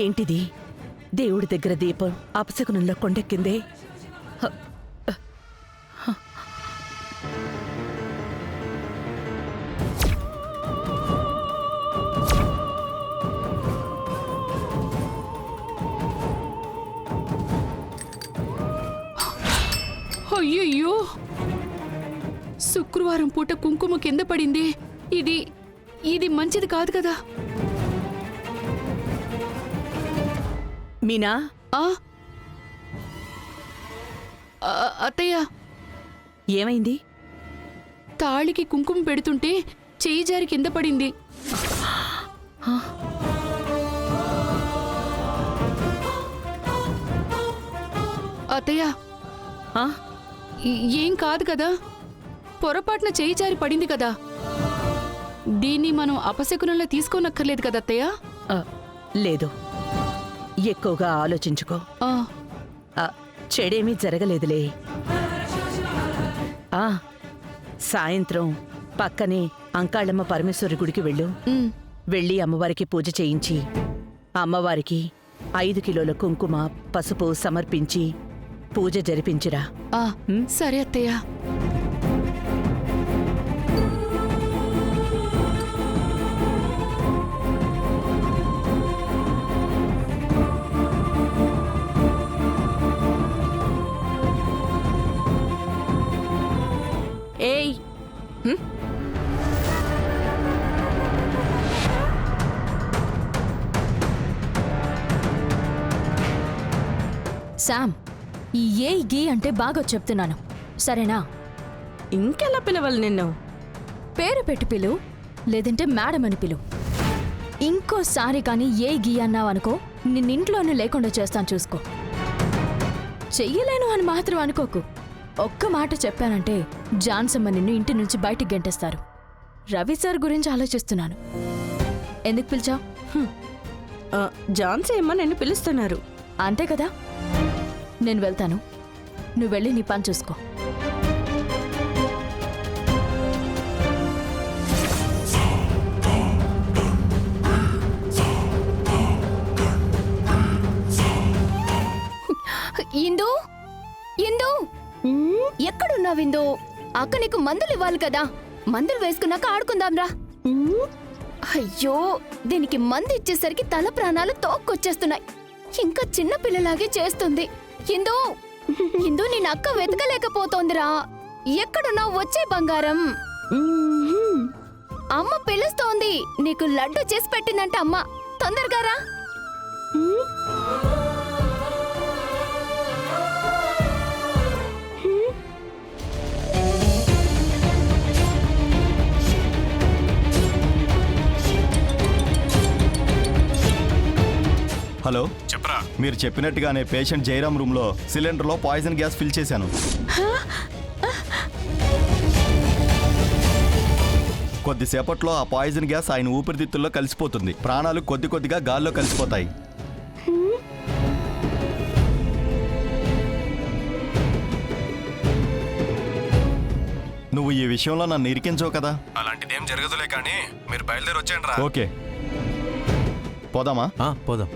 ఏంటిది? దేవుడి దగ్గర దీపం అపశకునంలో కొండెక్కిందే. అయ్యయ్యో, శుక్రవారం పూట కుంకుమ కింద పడింది. ఇది ఇది మంచిది కాదు కదా. మీనా, అత్తయ్య, ఏమైంది? తాళికి కుంకుమ పెడుతుంటే చెయ్యి జారి కింద పడింది. అత్తయ్య, ఏం కాదు కదా? పొరపాటున చెయ్యి జారి పడింది కదా. దీన్ని మనం అపశకునంలో తీసుకోనక్కర్లేదు కదా అత్తయ్య? లేదు, ఎక్కువగా ఆలోచించుకో. చెడేమీ జరగలేదులే. సాయంత్రం పక్కనే అంకాళమ్మ పరమేశ్వరి గుడికి వెళ్ళి అమ్మవారికి పూజ చేయించి అమ్మవారికి 5 కిలోల కుంకుమ పసుపు సమర్పించి పూజ జరిపించిరా. సరే అత్తయ్య. ఏయ్, శామ్, ఈ ఏ గీ అంటే బాగా చెప్తున్నాను, సరేనా? ఇంకెలా పిలవాలి నిన్ను? పేరు పెట్టి పిలు, లేదంటే మేడం అని పిలు. ఇంకోసారి కానీ ఏ గీ అన్నావనుకో, నిన్నింట్లోనే లేకుండా చేస్తాను, చూసుకో. చెయ్యలేను అని మాత్రం అనుకోకు. ఒక్క మాట చెప్పానంటే జాన్సమ్మ నిన్ను ఇంటి నుంచి బయటికి గెంటేస్తారు. రవి సార్ గురించి ఆలోచిస్తున్నాను. ఎందుకు పిలిచావు? జాన్సీ అమ్మ నిన్ను పిలుస్తున్నారు. అంతే కదా, నేను వెళ్తాను, నువ్వు వెళ్ళి నీ పని చూసుకో. ఇందు, ఇందు, ఎక్కడున్నావు ఇందు? అక్క నీకు మందులు ఇవ్వాలి కదా, మందులు వేసుకున్నాక ఆడుకుందాంరా. అయ్యో, దీనికి మందు ఇచ్చేసరికి తల ప్రాణాలు తోక్కొచ్చేస్తున్నాయి. ఇంకా చిన్న పిల్లలాగే చేస్తుంది. ఇందు, ఇందు, నేను అక్క వెతకలేకపోతోందిరా. ఎక్కడున్నావు? వచ్చే బంగారం. అమ్మ పిలుస్తోంది, నీకు లడ్డు చేసి పెట్టిందంట అమ్మ. తొందరగా రా. హలో, చెప్పరా. మీరు చెప్పినట్టుగానే పేషెంట్ జయరామ్ రూమ్ లో సిలిండర్ లో పాయిజన్ గ్యాస్ ఫిల్ చేశాను. కొద్దిసేపట్లో ఆ పాయిజన్ గ్యాస్ ఆయన ఊపిరితిత్తుల్లో కలిసిపోతుంది. ప్రాణాలు కొద్ది కొద్దిగా గాల్లో కలిసిపోతాయి. నువ్వు ఈ విషయంలో నన్ను ఇరికించవు కదా? అలాంటిదేం జరగదులే, కానీ మీరు బయలుదేరి వచ్చేయండి రా. ఓకే, పోదామా? పోదాం.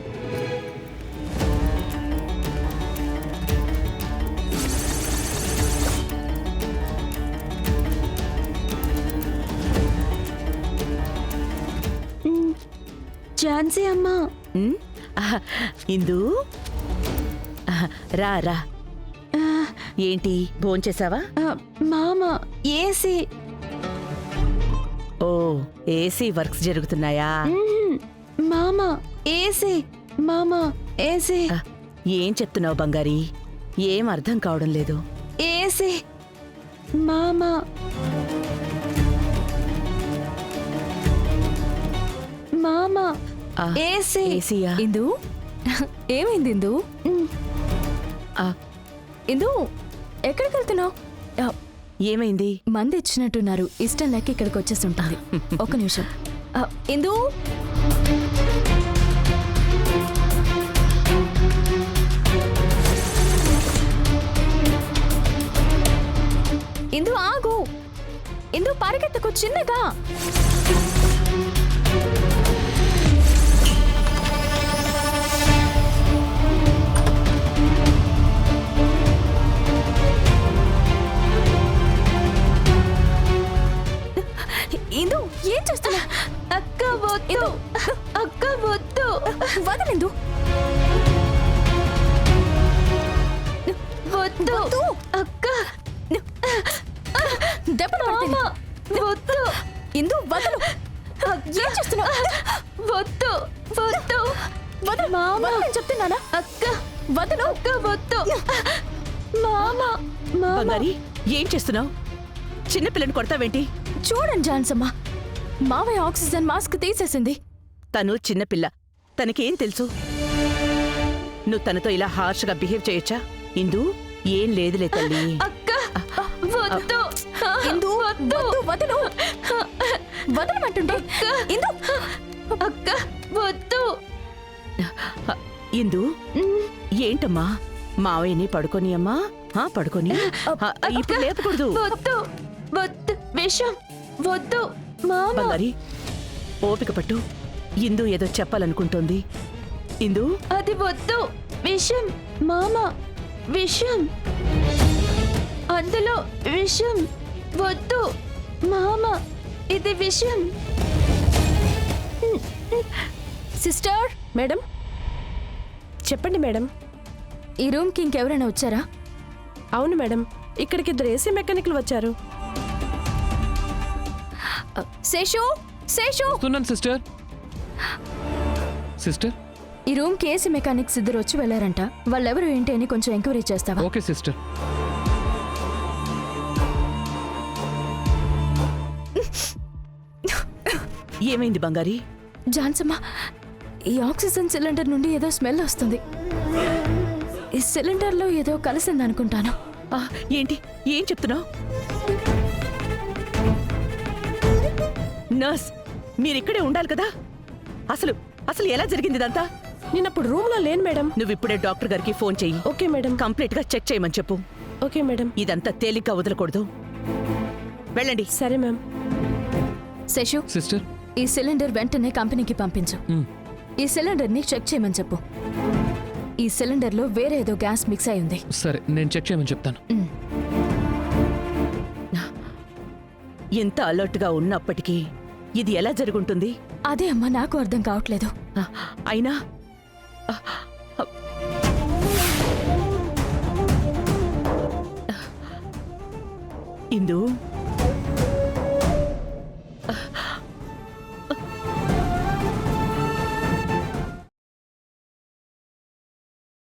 ఝాన్సీ అమ్మా. ఇందు, రా రా. ఏంటి, భోంచేసావా? మామ, ఏసీ. ఓ, ఏసీ వర్క్స్ జరుగుతున్నాయా? మామ, ఏసీ. మామ, ఏసీ. ఏం చెప్తున్నావు బంగారి? ఏం అర్థం కావడం లేదు. ఏసీ మామ. మామ, ఏసీ. ఏసీయా? ఇందు, ఏమైంది ఇందు? ఇందు, ఎక్కడికి వెళ్తున్నావు? ఏమైంది? మంది ఇచ్చినట్టున్నారు, ఇష్టం లేక ఇక్కడికి వచ్చేసి ఉంటుంది. ఒక్క నిమిషం. ఇందు, ఇందు ఆగు. ఇందు పరిగెత్తకు, చిన్నగా. వదలిందు. వద్దు అక్క, దెబ్బలు పడతాయి. వద్దు ఇందు, వదలు. ఏం చేస్తున్నావు? వద్దు వద్దు వదలు. వదలని చెప్తున్నానా? అక్క వదలు. అక్క వద్దు. బంగారి ఏం చేస్తున్నావు? చిన్నపిల్లని కొడతావేంటి? చూడండి జాన్సమ్మ, మావయ్య ఆక్సిజన్ మాస్క్ తీసేసింది. తను చిన్నపిల్ల, తనకేం తెలుసు? నువ్వు తనతో ఇలా హార్ష్గా బిహేవ్ చేయొచ్చా? ఇందు ఏం లేదులే తల్లి. అక్క వద్దు. ఇందు వద్దు. వదలు. వదలమంటుంటే. ఇందు అక్క వద్దు. ఇందు ఏంటమ్మా? మావయ్యని పడుకోని అమ్మా. పడుకోని. ఇప్పుడు లేపకూడదు. వద్దు వద్దు. విషం వద్దు. బంగారి ఓపిక పట్టు. ఇందు ఏదో చెప్పాలనుకుంటోంది. ఇందు అది వద్దు. విషం మామ, విషం. అందులో విషం. వద్దు మామ, ఇది విషం. సిస్టర్. మేడం చెప్పండి మేడం. ఈ రూమ్కి ఇంకెవరైనా వచ్చారా? అవును మేడం, ఇక్కడికి 2 ఏసీ మెకానిక్లు వచ్చారు. శేషు, శేషు. వస్తున్నాను సిస్టర్. సిస్టర్, ఈ రూమ్కి ఏసీ మెకానిక్స్ 2 వచ్చి వెళ్ళారంట. వాళ్ళెవరు ఏంటి అని కొంచెం ఎంక్వైరీ చేస్తావా? Okay sister. ఏమైంది బంగారి? జాన్సమ్మ, ఈ ఆక్సిజన్ సిలిండర్ నుండి ఏదో స్మెల్ వస్తుంది. ఈ సిలిండర్లో ఏదో కలిసిందనుకుంటాను. ఏంటి? ఏం చెప్తున్నావు? నర్స్, మీరిక్కడే ఉండాలి కదా. అసలు అసలు ఎలా జరిగింది ఇదంతా? నేనప్పుడు రూమ్లో లేను మేడం. నువ్విప్పుడే డాక్టర్ గారికి ఫోన్ చెయ్యి. Okay madam. కంప్లీట్ గా చెక్ చేయమని చెప్పు. Okay madam. ఇదంతా తేలిగ్గా వదలకూడదు. వెళ్ళండి. సరే మ్యామ్. శేషు, సిస్టర్. ఈ సిలిండర్ వెంటనే కంపెనీకి పంపించు. ఈ సిలిండర్ని చెక్ చేయమని చెప్పు. ఈ సిలిండర్లో వేరే ఏదో గ్యాస్ మిక్స్ అయి ఉంది. సరే, నేను చెక్ చేయమని చెప్తాను. ఎంత అలర్ట్ గా ఉన్నప్పటికీ ఇది ఎలా జరుగుంటుంది? అదే అమ్మా, నాకు అర్థం కావట్లేదు. అయినా ఇందు